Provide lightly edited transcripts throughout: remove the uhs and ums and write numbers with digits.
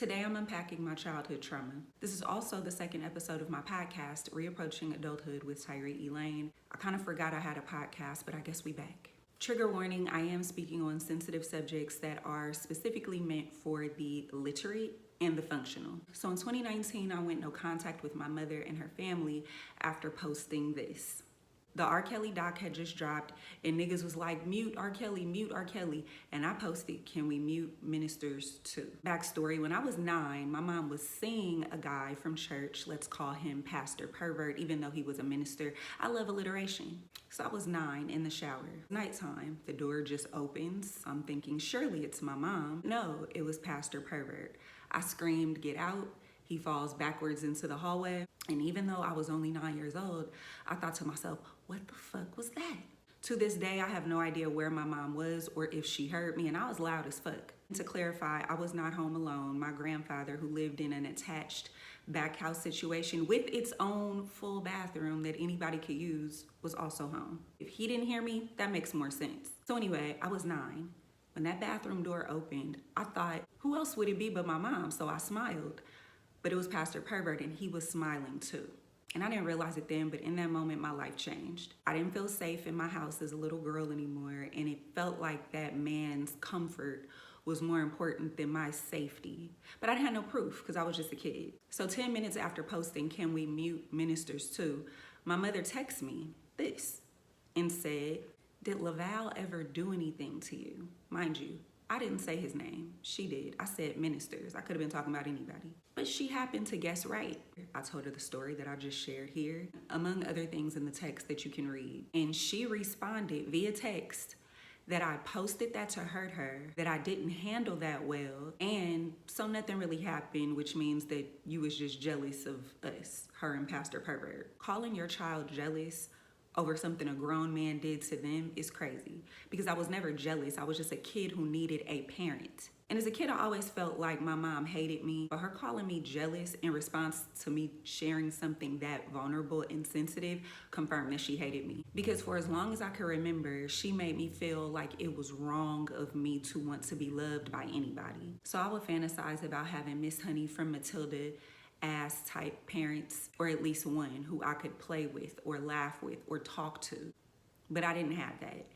Today I'm unpacking my childhood trauma. This is also the second episode of my podcast, Reapproaching Adulthood with Tyree Elaine. I kind of forgot I had a podcast, but I guess we back. Trigger warning, I am speaking on sensitive subjects that are specifically meant for the literate and the functional. So in 2019, I went no contact with my mother and her family after posting this. The R. Kelly doc had just dropped and niggas was like, mute R. Kelly, mute R. Kelly. And I posted, can we mute ministers too? Backstory, when I was 9, my mom was seeing a guy from church, let's call him Pastor Pervert, even though he was a minister. I love alliteration. So I was 9 in the shower. Nighttime, the door just opens. I'm thinking, surely it's my mom. No, it was Pastor Pervert. I screamed, get out. He falls backwards into the hallway. And even though I was only 9 years old, I thought to myself, what the fuck was that? To this day, I have no idea where my mom was or if she heard me, and I was loud as fuck. To clarify, I was not home alone. My grandfather, who lived in an attached back house situation with its own full bathroom that anybody could use, was also home. If he didn't hear me, that makes more sense. So anyway, I was 9. When that bathroom door opened, I thought, who else would it be but my mom? So I smiled. But it was Pastor Pervert, and he was smiling too. And I didn't realize it then, but in that moment, my life changed. I didn't feel safe in my house as a little girl anymore, and it felt like that man's comfort was more important than my safety. But I had no proof because I was just a kid. So 10 minutes after posting, can we mute ministers too? My mother texted me this and said, did Laval ever do anything to you? Mind you, I didn't say his name. She did. I said ministers. I could have been talking about anybody. But she happened to guess right. I told her the story that I just shared here, among other things in the text that you can read. And she responded via text that I posted that to hurt her, that I didn't handle that well, and so nothing really happened, which means that you was just jealous of us, her and Pastor Pervert. Calling your child jealous over something a grown man did to them is crazy, because I was never jealous. I was just a kid who needed a parent. And as a kid, I always felt like my mom hated me, but her calling me jealous in response to me sharing something that vulnerable and sensitive confirmed that she hated me. Because for as long as I can remember, she made me feel like it was wrong of me to want to be loved by anybody. So I would fantasize about having Miss Honey from Matilda ass type parents, or at least one who I could play with or laugh with or talk to. But I didn't have that.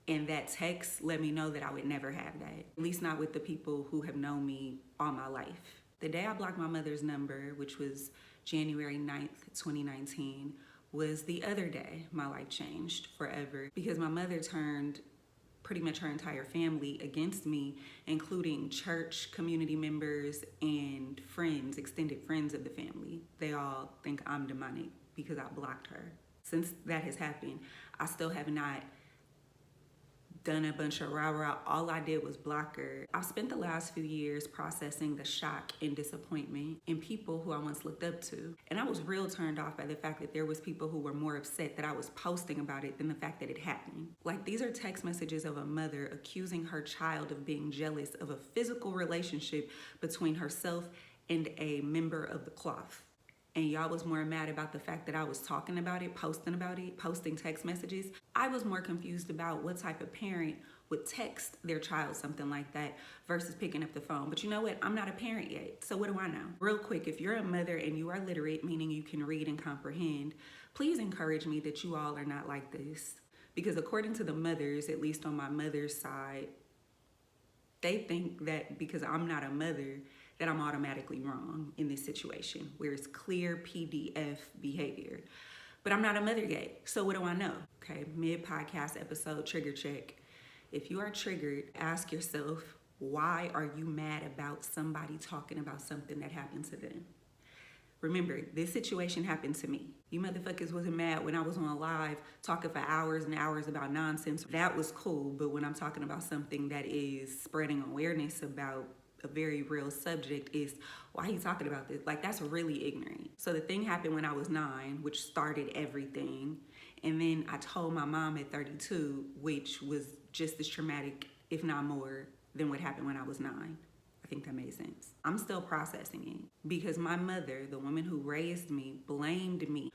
And that text let me know that I would never have that, at least not with the people who have known me all my life. The day I blocked my mother's number, which was January 9th, 2019, was the other day my life changed forever, because my mother turned pretty much her entire family against me, including church community members and friends, extended friends of the family. They all think I'm demonic because I blocked her. Since that has happened, I still have not done a bunch of rah-rah. All I did was block her. I've spent the last few years processing the shock and disappointment in people who I once looked up to. And I was real turned off by the fact that there was people who were more upset that I was posting about it than the fact that it happened. Like, these are text messages of a mother accusing her child of being jealous of a physical relationship between herself and a member of the cloth. And y'all was more mad about the fact that I was talking about it, posting text messages. I was more confused about what type of parent would text their child something like that versus picking up the phone. But you know what? I'm not a parent yet, so what do I know? Real quick, if you're a mother and you are literate, meaning you can read and comprehend, please encourage me that you all are not like this. Because according to the mothers, at least on my mother's side, they think that because I'm not a mother, that I'm automatically wrong in this situation, where it's clear PDF behavior. But I'm not a mother yet, so what do I know? Okay, mid-podcast episode, trigger check. If you are triggered, ask yourself, why are you mad about somebody talking about something that happened to them? Remember, this situation happened to me. You motherfuckers wasn't mad when I was on live talking for hours and hours about nonsense. That was cool, but when I'm talking about something that is spreading awareness about a very real subject, is why are you talking about this? Like, that's really ignorant. So the thing happened when I was 9, which started everything. And then I told my mom at 32, which was just as traumatic, if not more, than what happened when I was 9. I think that made sense. I'm still processing it because my mother, the woman who raised me, blamed me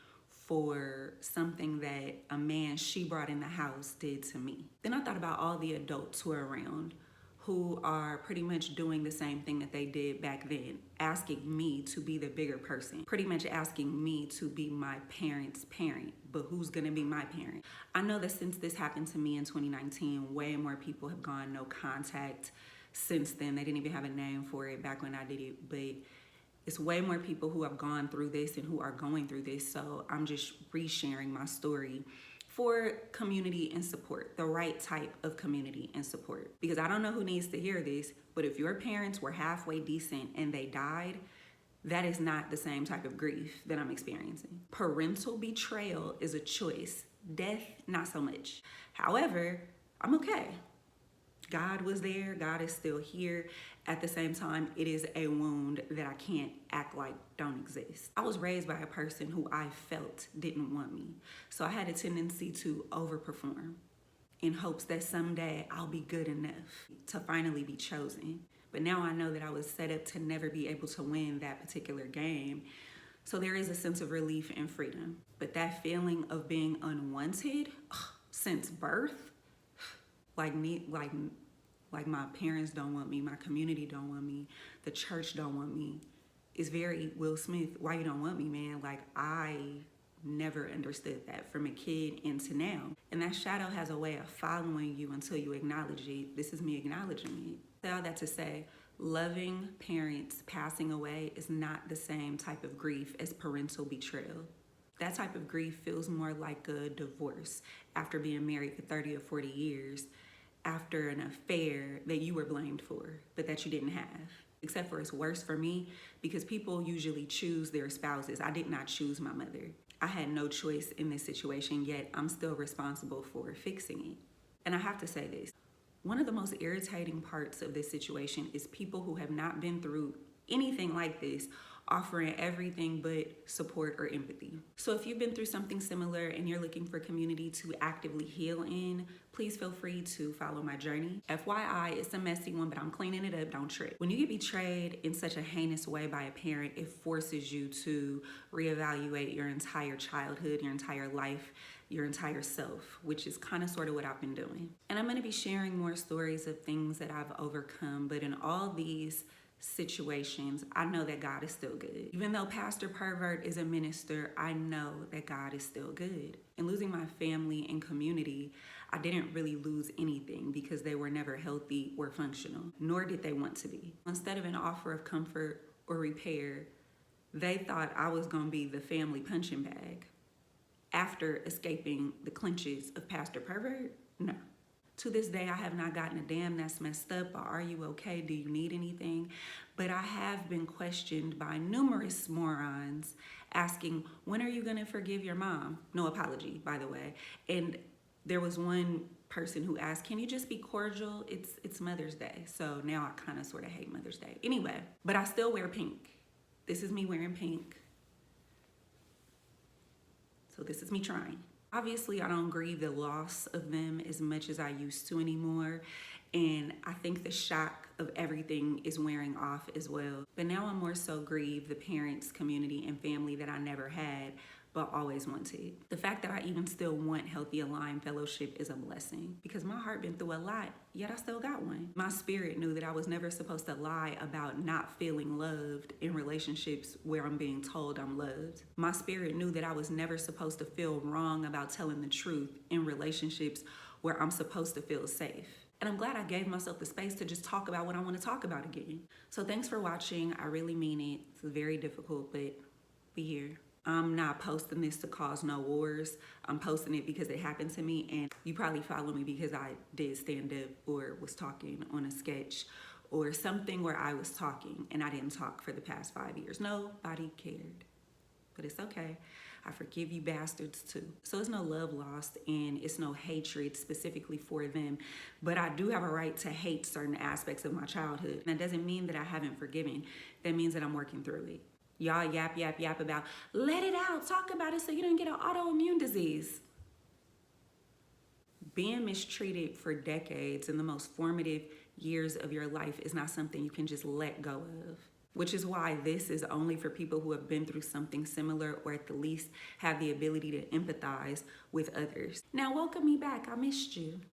for something that a man she brought in the house did to me. Then I thought about all the adults who are around who are pretty much doing the same thing that they did back then, asking me to be the bigger person, pretty much asking me to be my parent's parent, but who's gonna be my parent? I know that since this happened to me in 2019, way more people have gone no contact since then. They didn't even have a name for it back when I did it, but it's way more people who have gone through this and who are going through this, so I'm just resharing my story for community and support, the right type of community and support. Because I don't know who needs to hear this, but if your parents were halfway decent and they died, that is not the same type of grief that I'm experiencing. Parental betrayal is a choice. Death, not so much. However, I'm okay. God was there, God is still here. At the same time, it is a wound that I can't act like don't exist. I was raised by a person who I felt didn't want me. So I had a tendency to overperform in hopes that someday I'll be good enough to finally be chosen. But now I know that I was set up to never be able to win that particular game. So there is a sense of relief and freedom. But that feeling of being unwanted since birth, like my parents don't want me, my community don't want me, the church don't want me, is very Will Smith. Why you don't want me, man? Like, I never understood that from a kid into now. And that shadow has a way of following you until you acknowledge it. This is me acknowledging it. All that to say, loving parents passing away is not the same type of grief as parental betrayal. That type of grief feels more like a divorce after being married for 30 or 40 years, after an affair that you were blamed for, but that you didn't have. Except for it's worse for me because people usually choose their spouses. I did not choose my mother. I had no choice in this situation, yet I'm still responsible for fixing it. And I have to say this, one of the most irritating parts of this situation is people who have not been through anything like this offering everything but support or empathy. So if you've been through something similar and you're looking for community to actively heal in, please feel free to follow my journey. FYI, it's a messy one, but I'm cleaning it up, don't trip. When you get betrayed in such a heinous way by a parent, it forces you to reevaluate your entire childhood, your entire life, your entire self, which is kind of sort of what I've been doing. And I'm gonna be sharing more stories of things that I've overcome, but in all these situations, I know that God is still good. Even though Pastor Pervert is a minister, I know that God is still good. In losing my family and community, I didn't really lose anything because they were never healthy or functional, nor did they want to be. Instead of an offer of comfort or repair, they thought I was gonna be the family punching bag. After escaping the clutches of Pastor Pervert, no. To this day, I have not gotten a damn that's messed up or are you okay? Do you need anything? But I have been questioned by numerous morons asking, when are you gonna forgive your mom? No apology, by the way. And there was one person who asked, can you just be cordial? It's Mother's Day. So now I kind of sort of hate Mother's Day. Anyway, but I still wear pink. This is me wearing pink. So this is me trying. Obviously, I don't grieve the loss of them as much as I used to anymore. And I think the shock of everything is wearing off as well. But now I'm more so grieve the parents, community, and family that I never had, but always wanted. The fact that I even still want Healthy Aligned Fellowship is a blessing because my heart been through a lot, yet I still got one. My spirit knew that I was never supposed to lie about not feeling loved in relationships where I'm being told I'm loved. My spirit knew that I was never supposed to feel wrong about telling the truth in relationships where I'm supposed to feel safe. And I'm glad I gave myself the space to just talk about what I want to talk about again. So thanks for watching. I really mean it. It's very difficult, but we here. I'm not posting this to cause no wars. I'm posting it because it happened to me, and you probably follow me because I did stand up or was talking on a sketch or something where I was talking and I didn't talk for the past 5 years. Nobody cared, but it's okay. I forgive you bastards too. So it's no love lost and it's no hatred specifically for them, but I do have a right to hate certain aspects of my childhood. And that doesn't mean that I haven't forgiven. That means that I'm working through it. Y'all yap about, let it out, talk about it so you don't get an autoimmune disease. Being mistreated for decades in the most formative years of your life is not something you can just let go of. Which is why this is only for people who have been through something similar or at the least have the ability to empathize with others. Now welcome me back, I missed you.